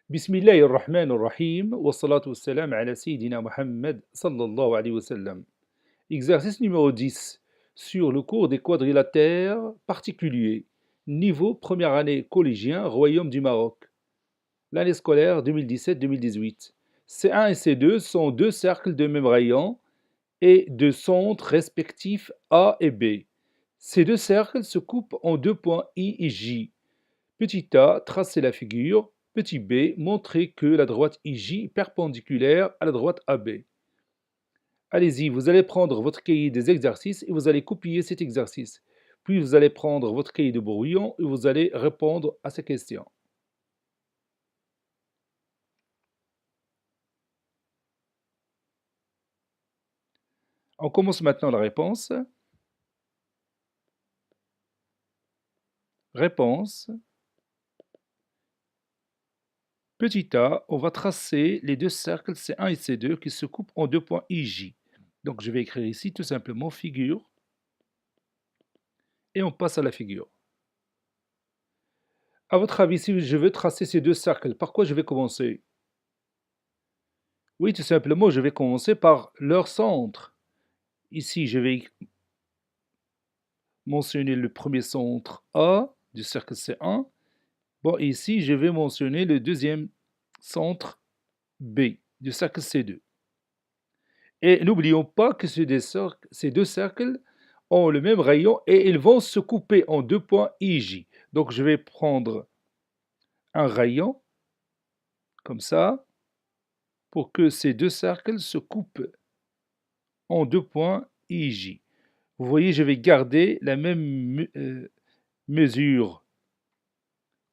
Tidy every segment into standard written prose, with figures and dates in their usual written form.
Bismillahir Rahmanir Rahim, wa salatu wassalam ala Sayyidina Muhammad sallallahu alayhi wa sallam. Exercice numéro 10 sur le cours des quadrilatères particuliers. Niveau première année collégien, Royaume du Maroc. L'année scolaire 2017-2018. C1 et C2 sont deux cercles de même rayon et de centres respectifs A et B. Ces deux cercles se coupent en deux points I et J. Petit a, tracez la figure. Petit b, montrez que la droite IJ est perpendiculaire à la droite AB. Allez-y, vous allez prendre votre cahier des exercices et vous allez copier cet exercice. Puis vous allez prendre votre cahier de brouillon et vous allez répondre à ces questions. On commence maintenant la réponse. Réponse. Petit a, on va tracer les deux cercles C1 et C2 qui se coupent en deux points IJ. Donc je vais écrire ici tout simplement figure et on passe à la figure. À votre avis, si je veux tracer ces deux cercles, par quoi je vais commencer? Oui, tout simplement, je vais commencer par leur centre. Ici, je vais mentionner le premier centre A du cercle C1. Bon, et ici, je vais mentionner le deuxième centre B du cercle C2. Et n'oublions pas que ces deux cercles ont le même rayon et ils vont se couper en deux points IJ. Donc, je vais prendre un rayon, comme ça, pour que ces deux cercles se coupent en deux points IJ. Vous voyez, je vais garder la même mesure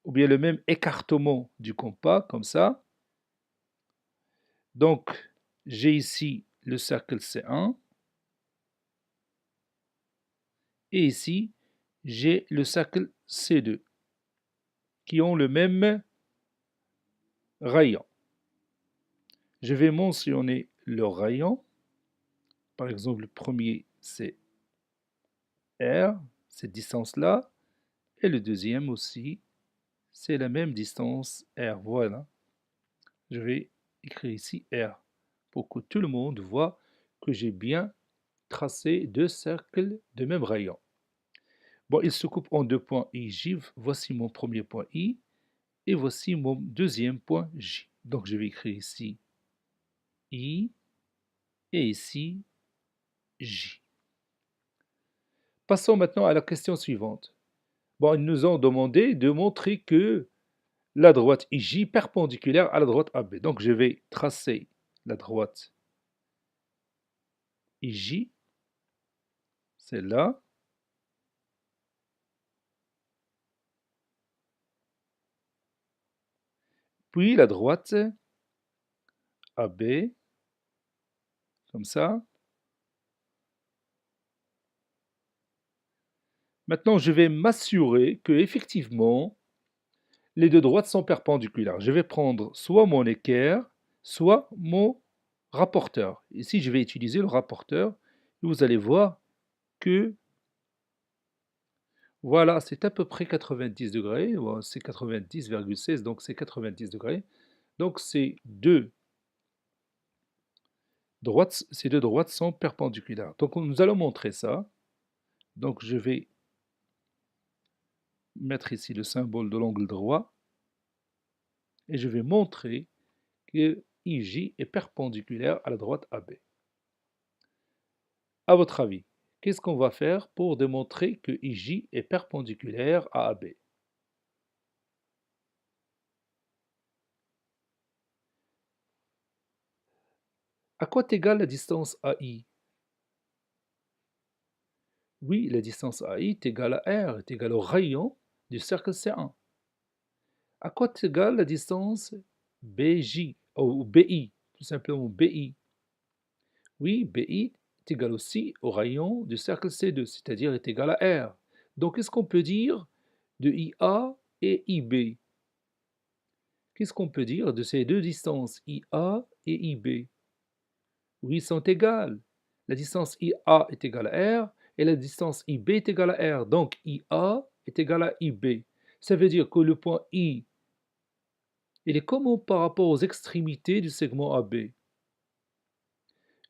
ou bien le même écartement du compas, comme ça. Donc, j'ai ici le cercle C1 et ici, j'ai le cercle C2 qui ont le même rayon. Je vais mentionner leur rayon. Par exemple, le premier, c'est R, cette distance-là, et le deuxième aussi, c'est la même distance R. Voilà. Je vais écrire ici R pour que tout le monde voit que j'ai bien tracé deux cercles de même rayon. Bon, ils se coupent en deux points IJ. Voici mon premier point I et voici mon deuxième point J. Donc je vais écrire ici I et ici J. Passons maintenant à la question suivante. Bon, ils nous ont demandé de montrer que la droite IJ est perpendiculaire à la droite AB. Donc je vais tracer la droite IJ, celle-là. Puis la droite AB, comme ça. Maintenant, je vais m'assurer que effectivement les deux droites sont perpendiculaires. Je vais prendre soit mon équerre, soit mon rapporteur. Ici, je vais utiliser le rapporteur. Et vous allez voir que voilà, c'est à peu près 90 degrés. Bon, c'est 90,16, donc c'est 90 degrés. Donc ces deux droites sont perpendiculaires. Donc nous allons montrer ça. Donc je vais mettre ici le symbole de l'angle droit et je vais montrer que IJ est perpendiculaire à la droite AB. À votre avis, qu'est-ce qu'on va faire pour démontrer que IJ est perpendiculaire à AB? À quoi est égale la distance AI? Oui, la distance AI est égale à R, est égale au rayon du cercle C1. À quoi est égale la distance BJ, ou BI, tout simplement BI? Oui, BI est égal aussi au rayon du cercle C2, c'est-à-dire est égal à R. Donc, qu'est-ce qu'on peut dire de IA et IB? Qu'est-ce qu'on peut dire de ces deux distances, IA et IB? Oui, ils sont égales. La distance IA est égale à R et la distance IB est égale à R. Donc, IA est égal à IB. Ça veut dire que le point I Il est comment par rapport aux extrémités du segment AB?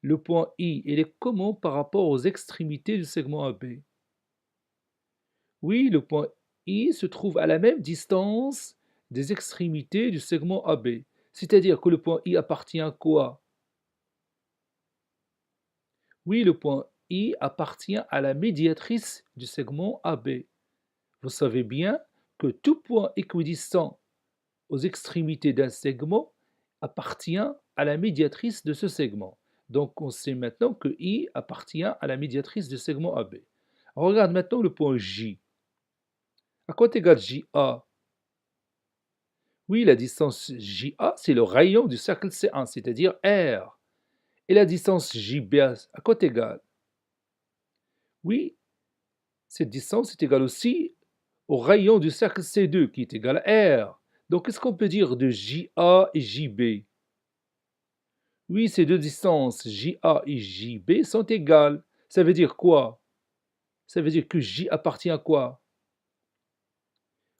Le point I, il est comment par rapport aux extrémités du segment AB? Oui, le point I se trouve à la même distance des extrémités du segment AB. C'est-à-dire que le point I appartient à quoi? Oui, le point I appartient à la médiatrice du segment AB. Vous savez bien que tout point équidistant aux extrémités d'un segment appartient à la médiatrice de ce segment. Donc on sait maintenant que I appartient à la médiatrice du segment AB. Regarde maintenant le point J. À quoi est égal JA? Oui, la distance JA, c'est le rayon du cercle C1, c'est-à-dire R. Et la distance JB, à quoi est égale? Oui, cette distance est égale aussi au rayon du cercle C2, qui est égal à R. Donc, qu'est-ce qu'on peut dire de JA et JB? Oui, ces deux distances, JA et JB, sont égales. Ça veut dire quoi? Ça veut dire que J appartient à quoi?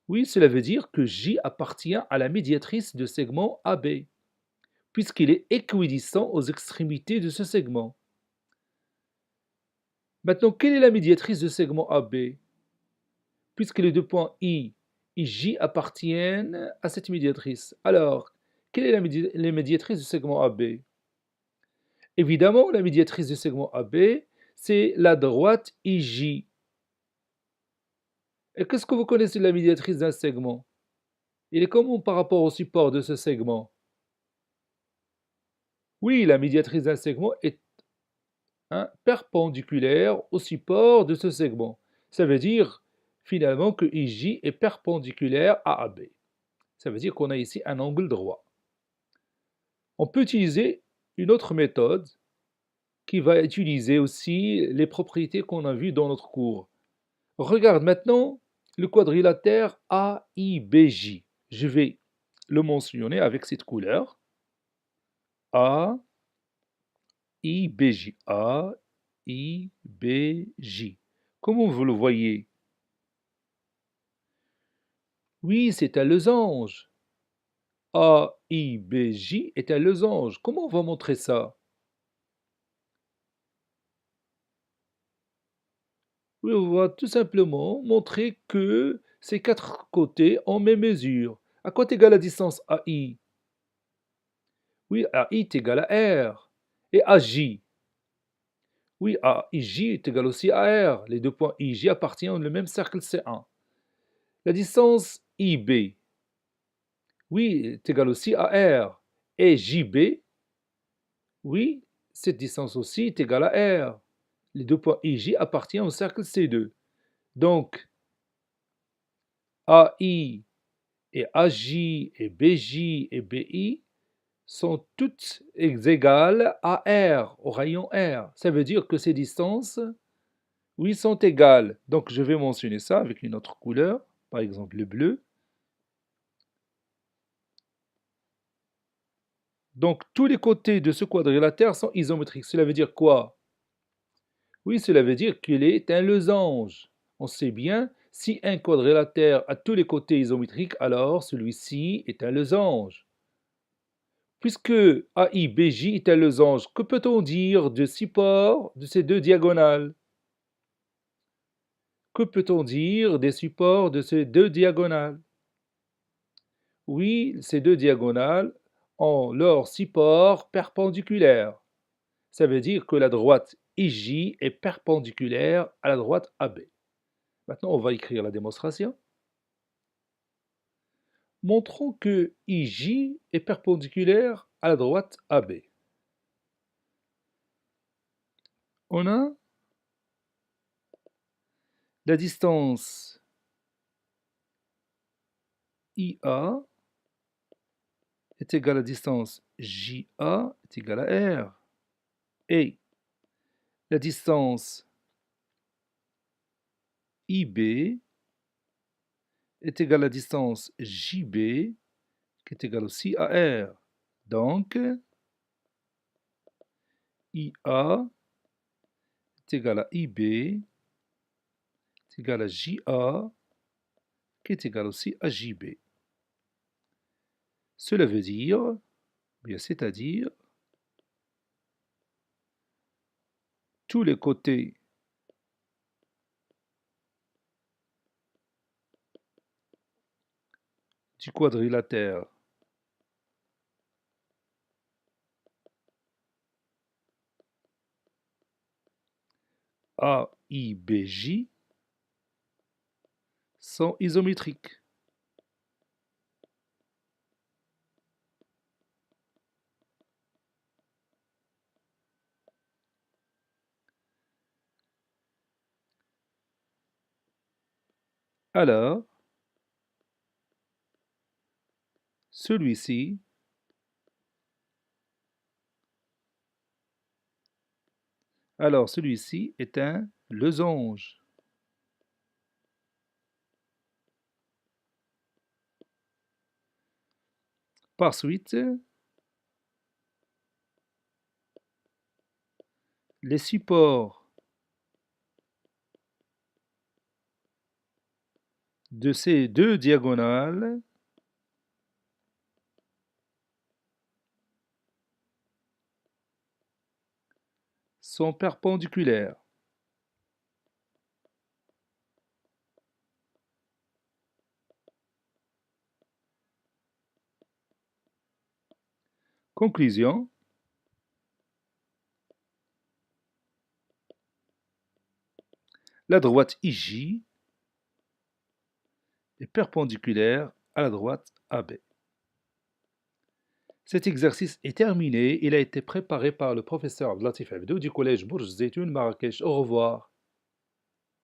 Oui, cela veut dire que J appartient à la médiatrice de segment AB, puisqu'il est équidistant aux extrémités de ce segment. Maintenant, quelle est la médiatrice de segment AB? Puisque les deux points I et J appartiennent à cette médiatrice. Alors, quelle est la médiatrice du segment AB? Évidemment, la médiatrice du segment AB, c'est la droite IJ. Et qu'est-ce que vous connaissez de la médiatrice d'un segment? Il est comment par rapport au support de ce segment? Oui, la médiatrice d'un segment est perpendiculaire au support de ce segment. Ça veut dire finalement que IJ est perpendiculaire à AB. Ça veut dire qu'on a ici un angle droit. On peut utiliser une autre méthode qui va utiliser aussi les propriétés qu'on a vues dans notre cours. Regarde maintenant le quadrilatère AIBJ. Je vais le mentionner avec cette couleur. AIBJ. AIBJ. Comment vous le voyez? Oui, c'est un losange. AIBJ est un losange. Comment on va montrer ça? Oui, on va tout simplement montrer que ces quatre côtés ont même mesure. À quoi est égale la distance AI? Oui, AI est égal à R. Et AJ? Oui, AIJ est égal aussi à R. Les deux points IJ appartiennent au même cercle C1. La distance IB? Oui, est égale aussi à R. Et JB? Oui, cette distance aussi est égale à R. Les deux points IJ appartiennent au cercle C2. Donc, AI et AJ et BJ et BI sont toutes égales à R, au rayon R. Ça veut dire que ces distances, oui, sont égales. Donc je vais mentionner ça avec une autre couleur, par exemple le bleu. Donc tous les côtés de ce quadrilatère sont isométriques. Cela veut dire quoi? Oui, cela veut dire qu'il est un losange. On sait bien, si un quadrilatère a tous les côtés isométriques, alors celui-ci est un losange. Puisque AIBJ est un losange, que peut-on dire du support de ces deux diagonales? Que peut-on dire des supports de ces deux diagonales? Oui, ces deux diagonales ont leur support perpendiculaire. Ça veut dire que la droite IJ est perpendiculaire à la droite AB. Maintenant, on va écrire la démonstration. Montrons que IJ est perpendiculaire à la droite AB. On a la distance IA est égale à la distance JA est égale à R. Et la distance IB est égale à la distance JB qui est égale aussi à R. Donc, IA est égal à IB est égal à JA qui est égal aussi à JB. Cela veut dire, bien c'est-à-dire, tous les côtés du quadrilatère AIBJ sont isométriques. Alors, celui-ci est un losange. Par suite, les supports de ces deux diagonales sont perpendiculaires. Conclusion, la droite IJ est perpendiculaire à la droite AB. Cet exercice est terminé. Il a été préparé par le professeur Abdelatif Abdou du collège Bourj Zeytoun Marrakech. Au revoir.